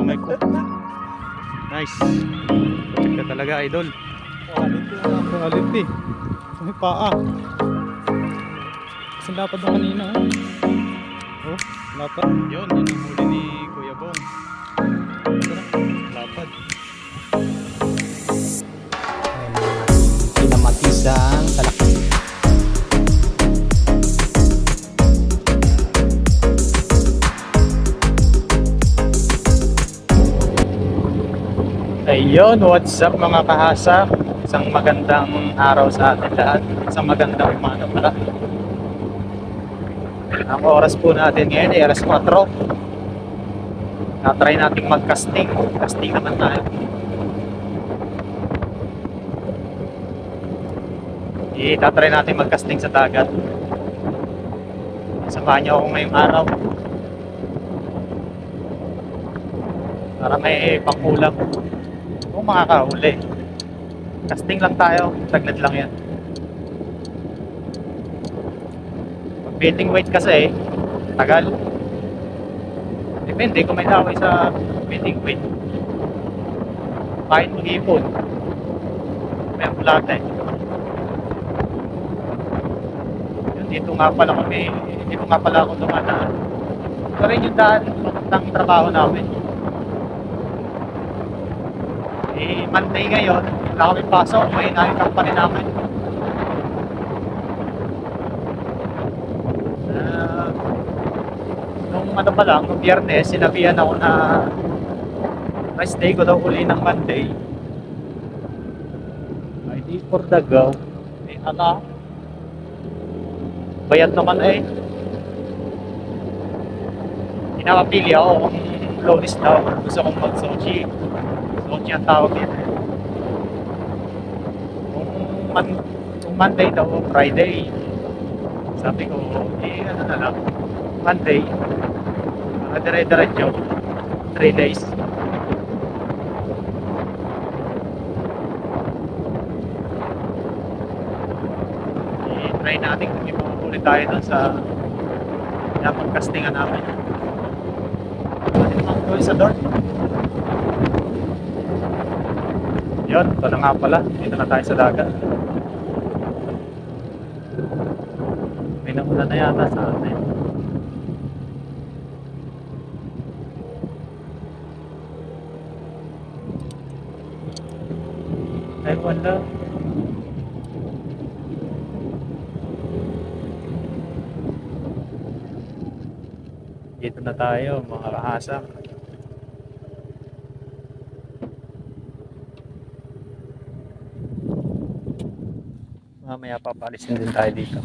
kamay ko. Nice. Kapit ka talaga, idol. Quality. May paa. Kasi lapad na kanina. Oh, lapad. Yun ang huli ni Kuya Bong. Lapad. Pinamagisang talaki. Ayun, what's up mga kahasa? Isang magandang araw sa atin lahat. Isang magandang umaga pala. Ang oras po natin ngayon ay alas 4. Na-try natin mag-casting. Casting naman tayo. I-try natin mag-casting sa dagat. Samahan niyo ako ngayong araw. Para may pangkulam. Kung makakahuli. Casting lang tayo, saglit lang yan. Pag baiting weight kasi, tagal. Depende kung may laway sa baiting weight. Kahit mag-ipon, may bulate. Yun, dito nga pala ako dumadaan. Ito rin yung daan ng trabaho namin. Monday ngayon, wala kami pasok, may na yung company namin. Nung ano pa lang, nung Biyernes, sinabihan ako na rest day ko daw uli ng Monday. ID for the go. Ano? Bayad naman eh. Pinapapili ako kung Lonis daw. Gusto kong mag-Sochi. Sochi ang tawag yun. Kung Monday daw, Friday. Sabi ko, ano na lang. Monday. Dire-diretso. 3 days. I-try natin kung ipupulit tayo dun sa pinapag-castingan namin. Ano naman gawin sa door? Yun, ito na nga pala. Dito na tayo sa dagat. May nakulan na yata sa atin. Ay, wala. Dito na tayo, mga kahasa. Mamaya papalisin din tayo dito.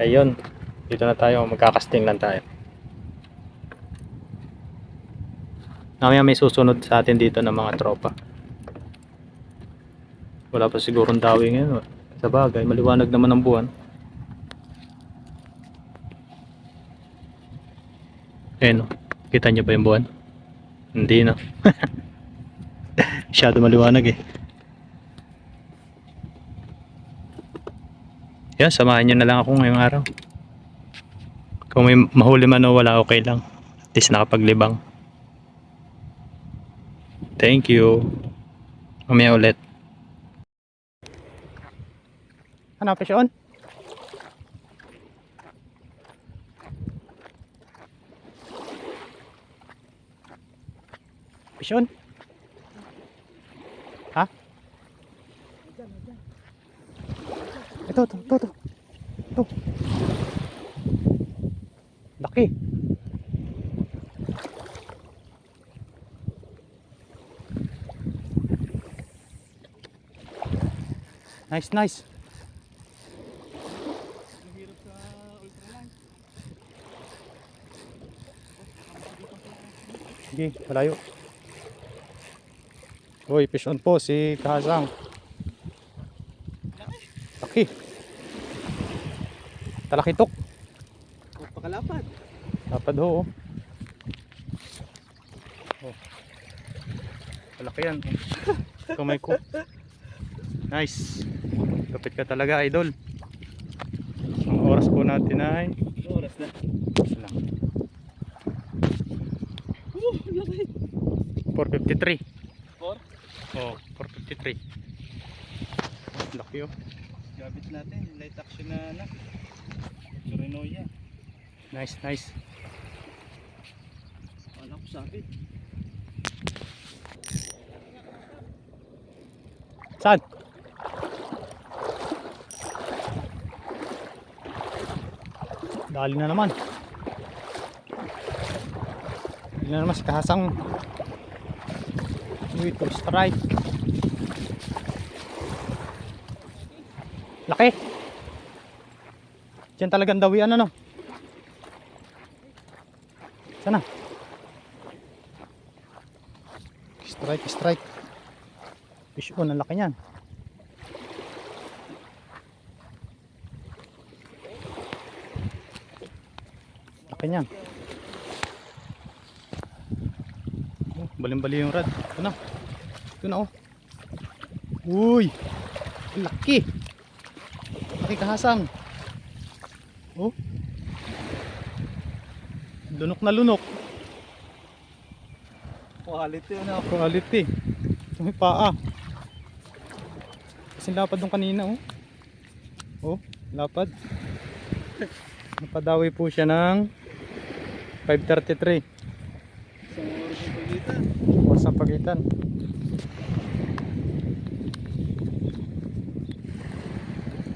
Ayun, dito na tayo, magkakasting lang tayo. Mamaya may susunod sa atin dito ng mga tropa. Wala pa sigurong dawi ngayon. Sa bagay, maliwanag naman ang buwan. Ayun, kita nyo ba yung buwan? Hindi na. Masyado maliwanag eh. Yan, samahan nyo na lang ako ngayong araw. Kung may mahuli man o wala, okay lang. At least nakapaglibang. Thank you. Mamaya ulit. Hanapin siya on? Pisyon? Ha? Ito. Laki. Nice. Sige, malayo. Uy, fish on po si Kahasang. Laki. Talakitok. Pakalapad. Lapad ho. Oh. Malaki yan. Kamay ko. Nice. Kapit ka talaga, idol. Ang oras po natin ay Oras na. 453. 4. Oh, 453. Laki oh. Gabit natin. Light action na ano. Surinoya. Nice, nice. Wala ko sabit. Saan? Dali na naman. Dali na naman sa kahasang. Wait to strike. Laki. Diyan talagang dawian ano. Sana. Strike, strike. Fish on, ang laki niyan. Laki niyan. Oh, baling-bali yung rad. Ito na. Ito na oh. Uy! Laki! Laki kahasang. Oh. Lunok na lunok. Quality ano. Quality. Ito may paa. Kasi lapad nung kanina oh. Oh, lapad. Napadawi po siya ng 533. Isang oras yung pagitan. Oras ang pagitan.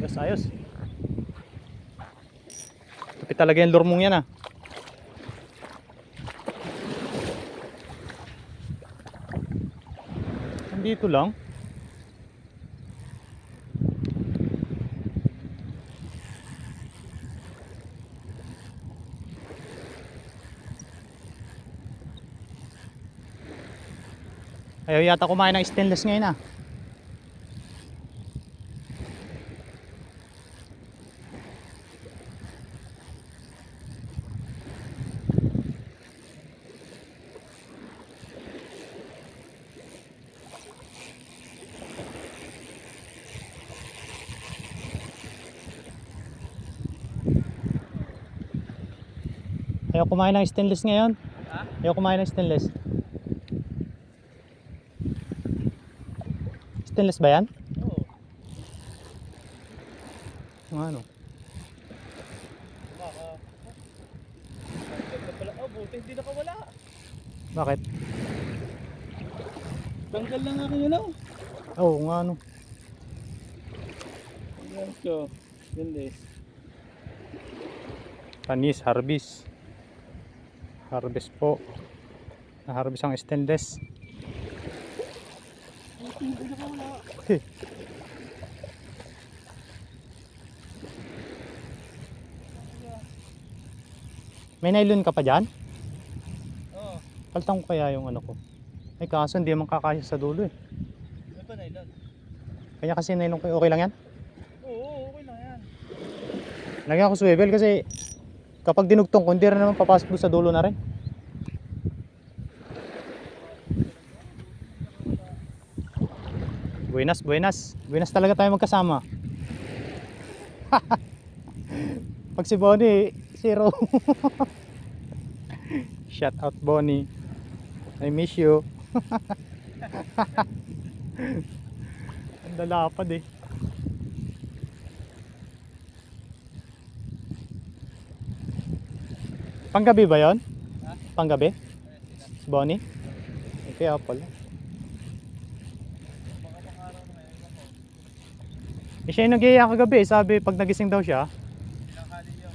Ayos, ayos. Tapi talaga yung lure mong yan ah. Dito lang. Ayaw yata kumain ng stainless ngayon ah. Ayaw kumain ng stainless ngayon. Ha? Ayaw kumain ng stainless. Stainless ba yan? Oo. Ano? Baka. Tanggal pala. Oh, buti hindi nakawala. Bakit? Tanggal lang ako yun oh. Oo nga ano. Ayan ko. Stainless. Panis, harvest. Harvest po. Na-harvest ang stainless. Hindi nakawala. May nylon ka pa dyan? Oo. Paltang ko kaya yung ano ko. Ay kaso hindi man kakasya sa dulo eh. Ano ba nylon? Kaya kasi nylon ko, okay lang yan? Oo, okay lang yan. Lagyan ko swivel kasi kapag dinugtong ko, hindi rin naman papasok doon sa dulo na rin. Buenas, buenas. Buenas talaga tayo magkasama. Pag si Bonnie, zero. Shout out Bonnie. I miss you. Ang lalapad eh. Panggabi ba yon? Ha? Panggabi? Si Bonnie? Okay, pala. Eh siya yung nag-iiyak kagabi, sabi pag nagising daw siya. Pinakali yun.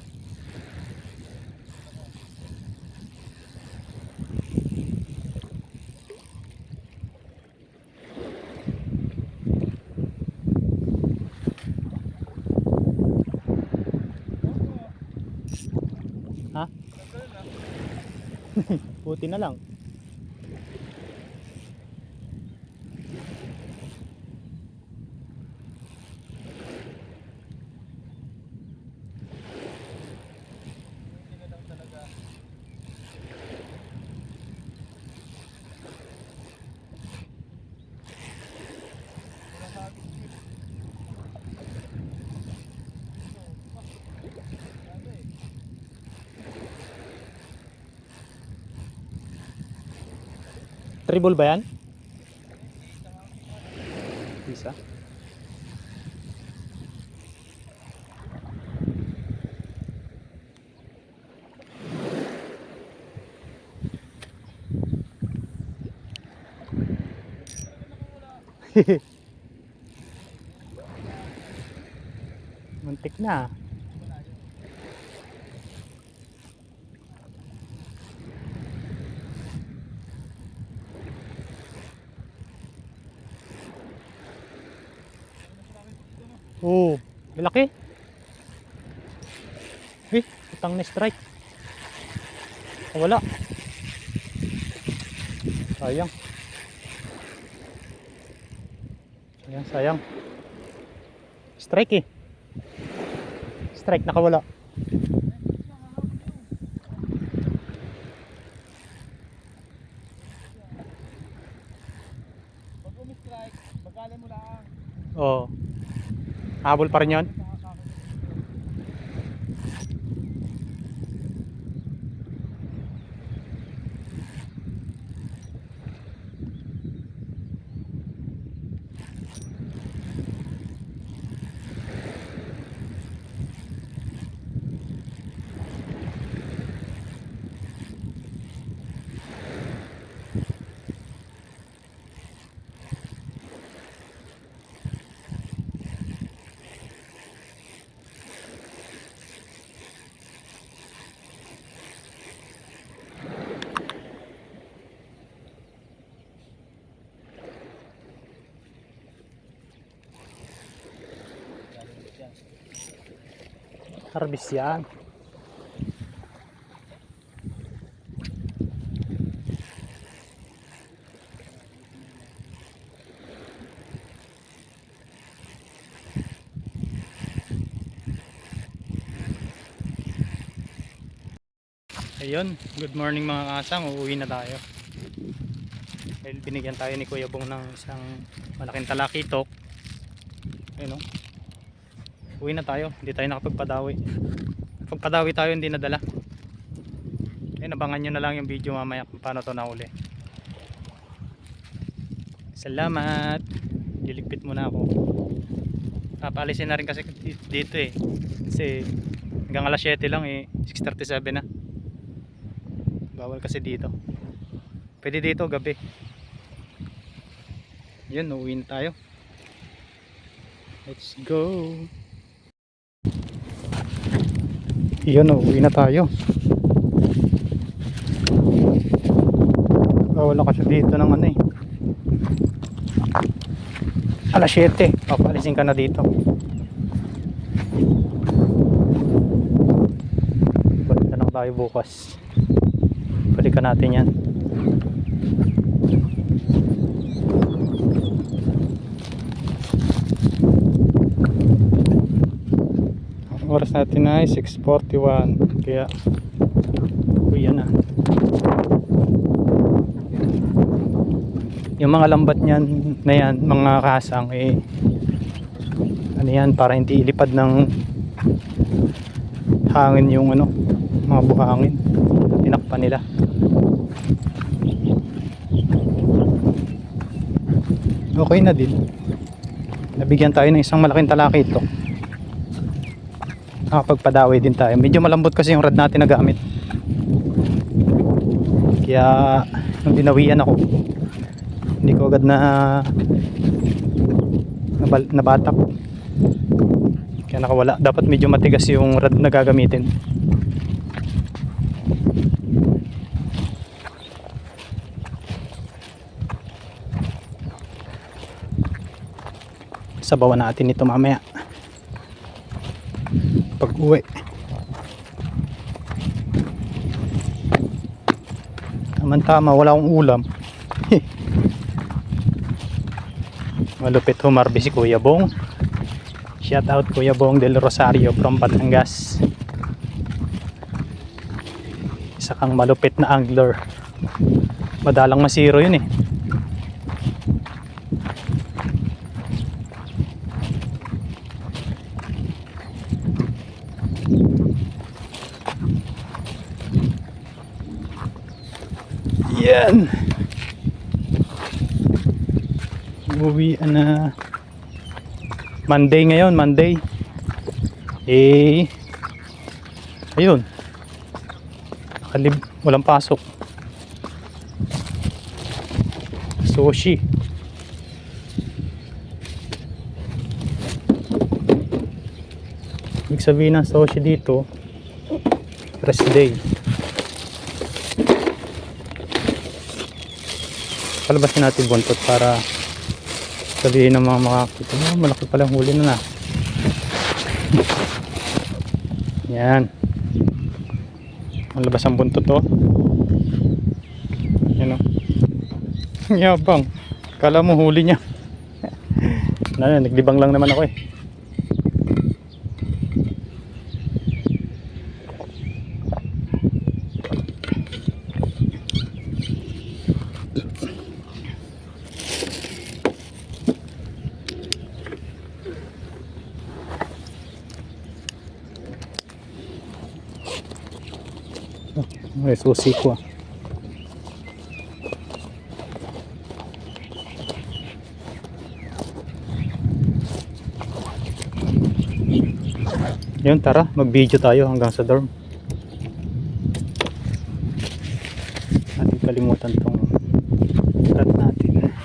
Ha? Buti na lang. Tribble ba yan? Isa. Muntik na. Oh, malaki. Utang na strike. Wala. Sayang. Sayang. Strike eh. Strike, nakawala. Pag umi-strike, bagalin mo lang. Oo. Habol pa rin yun. Harvest yan. Ayun, good morning mga kasang, uuwi na tayo. Dahil binigyan tayo ni Kuya Bong ng isang malaking talakitok. Ayun o. Uwi na tayo, hindi tayo nakapagpadawi. Pagpadawi tayo hindi nadala. Ayun, abangan nyo na lang yung video mamaya kung paano to nahuli. Salamat. Liligpit muna ako. Papaalisin na rin kasi dito eh. Kasi hanggang alas 7 lang eh, 6:37 na. Bawal kasi dito. Pwede dito gabi. Yun, uuwi na tayo. Let's go. Yun, uuwi na tayo. Bawal na kasi dito ng ano eh. Alas 7. Papaalisin ka na dito. Balik na lang tayo bukas. Balikan natin yan. Ang oras natin ay 6:41. Kaya uwi na. Yung mga lambat niyan na yan, mga kasang eh, ano yan, para hindi ilipad ng hangin yung ano, mga buhangin. Tinakpan nila. Okay na din. Nabigyan tayo ng isang malaking talakito. Nakapagpadawi din tayo. Medyo malambot kasi yung rod natin na gamit. Kaya nung dinawian ako, hindi ko agad nabatak. Kaya nakawala. Dapat medyo matigas yung rod na gagamitin. Sabawan natin ito mamaya pag uwi. Tama, wala akong ulam. Malupit humarbi si Kuya Bong. Shout out Kuya Bong del Rosario from Batangas. Isa kang malupit na angler. Madalang masiro yun eh. Yan. Uwi na. Monday ngayon, Monday. Eh, ayun. Walang pasok. Sushi. Ibig sabihin ng sushi dito, rest day. Palabasin natin buntot para sabihin ng mga makakita, oh, malaki palang huli na. Yan. Malabas ang buntot to. Yan o. Yabang. Kala mo huli niya. Naglibang lang naman ako eh. May susi ko. Yun, tara, mag-video tayo hanggang sa dorm. Natin kalimutan tong cut natin.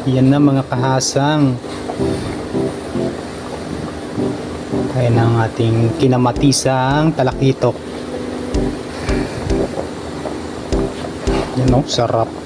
Yan na mga kahasang. Ayan ang ating kinamatisang talakitok. Yan o, sarap.